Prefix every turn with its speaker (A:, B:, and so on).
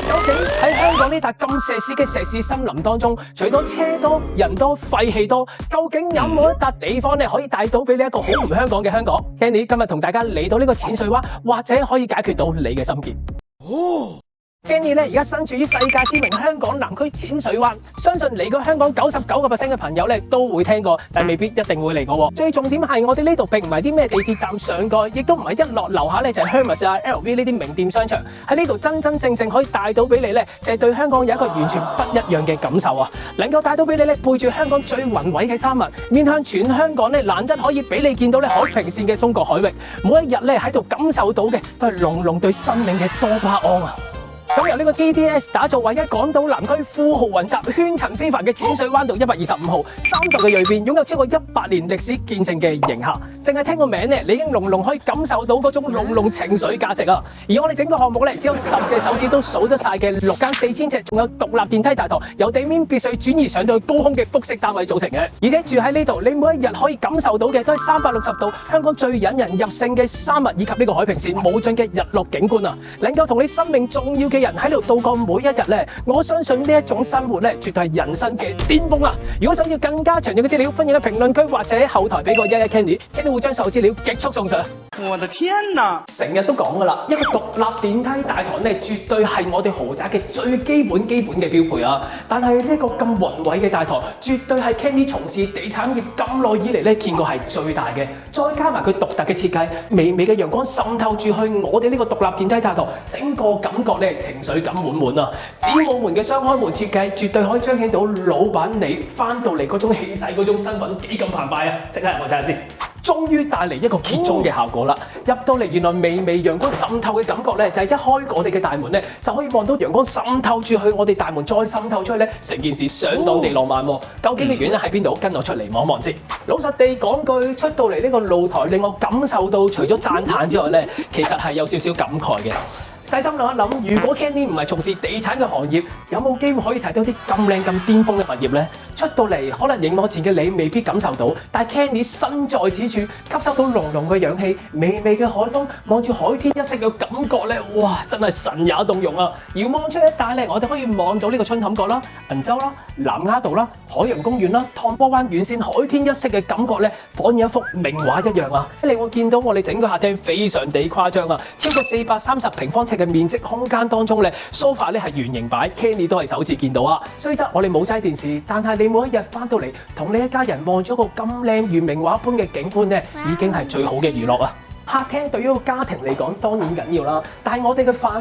A: 究竟喺香港呢笪咁石屎嘅石屎森林當中，除咗車多、人多、廢氣多，究竟有冇一笪地方咧可以帶到俾你一個好唔香港嘅香港 ？Kenny 今日同大家嚟到呢個淺水灣，或者可以解決到你嘅心結。Kenny 咧而家身處於世界知名香港南區淺水灣，相信嚟過香港99%嘅朋友咧都會聽過，但未必一定會嚟過。最重點係我哋呢度並唔係啲咩地鐵站上蓋，亦都唔係一落樓下咧就係 Hermes 啊、LV 呢啲名店商場。喺呢度真真正正可以帶到俾你咧，就係對香港有一個完全不一樣嘅感受啊！能夠帶到俾你咧，背住香港最宏偉嘅山脈，面向全香港咧，難得可以俾你見到咧海平線嘅中國海域，每一日咧喺度感受到嘅都係濃濃對生命嘅多巴胺啊！咁由呢個 TDS 打造為一港島南區富豪雲集、圈層非凡嘅淺水灣道125號3座嘅銳邊，擁有超過100年歷史見證嘅營客，淨係聽個名咧，你已經濃濃可以感受到嗰種濃濃情緒價值啊！而我哋整個項目咧，只有10隻手指都數得晒嘅6間4000尺，仲有獨立電梯大堂，由地面別墅轉移上到高空嘅複式單位組成嘅。而且住喺呢度，你每一日可以感受到嘅都係360度香港最引人入勝嘅山脈以及呢個海平線無盡嘅日落景觀啊！能夠同你生命重要嘅人喺度度過每一日咧，我相信呢一種生活咧，絕對係人生嘅巔峰啊！如果想要更加詳盡嘅資料，歡迎喺評論區或者後台俾個11 Kenny 會將所有資料極速送上。
B: 我的天哪！
A: 成日都講噶啦，一個獨立電梯大堂咧，絕對係我哋豪宅嘅最基本嘅標配啊！但係呢個咁宏偉嘅大堂，絕對係 Kenny 從事地產業咁耐以嚟咧，見過係最大嘅。再加埋佢獨特嘅設計，微微嘅陽光滲透住去我哋呢個獨立電梯大堂，整個感覺咧情緒感滿滿啊！子母門嘅雙開門設計，絕對可以彰顯到老闆你翻到嚟嗰種氣勢、嗰種身份幾咁澎湃啊！即刻入去睇下先。終於帶嚟一個揭盅嘅效果啦！入到嚟，原來微微陽光滲透嘅感覺咧，就係一開我哋嘅大門咧，就可以望到陽光滲透住去我哋大門，再滲透出去咧，成件事相當地浪漫喎！究竟嘅原因喺邊度？跟我出嚟望望先。老實地講句，出到嚟呢個露台，令我感受到除咗讚歎之外咧，其實係有少少感慨嘅。細心諗一諗，如果 Kenny 唔係從事地產嘅行業，有冇機會可以睇到啲咁靚咁巔峰嘅物業呢？出到嚟可能熒幕前嘅你未必感受到，但係 Kenny 身在此處，吸收到濃濃嘅氧氣、微微嘅海風，望住海天一色嘅感覺咧，哇！真係神也動容啊！遙望出一帶咧，我哋可以望到呢個春坎角啦、銀洲啦、南丫島啦、海洋公園啦、燙波灣遠線海天一色嘅感覺咧，仿如一幅名畫一樣啊！你會見到我哋整個客廳非常地誇張啊，超過430平方尺嘅面積空間當中咧 ，sofa 咧係圓形擺 ，Kenny 都係首次見到啊！雖則我哋冇齋電視，但係你每一日翻到嚟同你一家人望咗個咁靚如名畫般嘅景觀咧，已經係最好嘅娛樂啊！客廳對於個家庭嚟講當然緊要啦，但係我哋嘅飯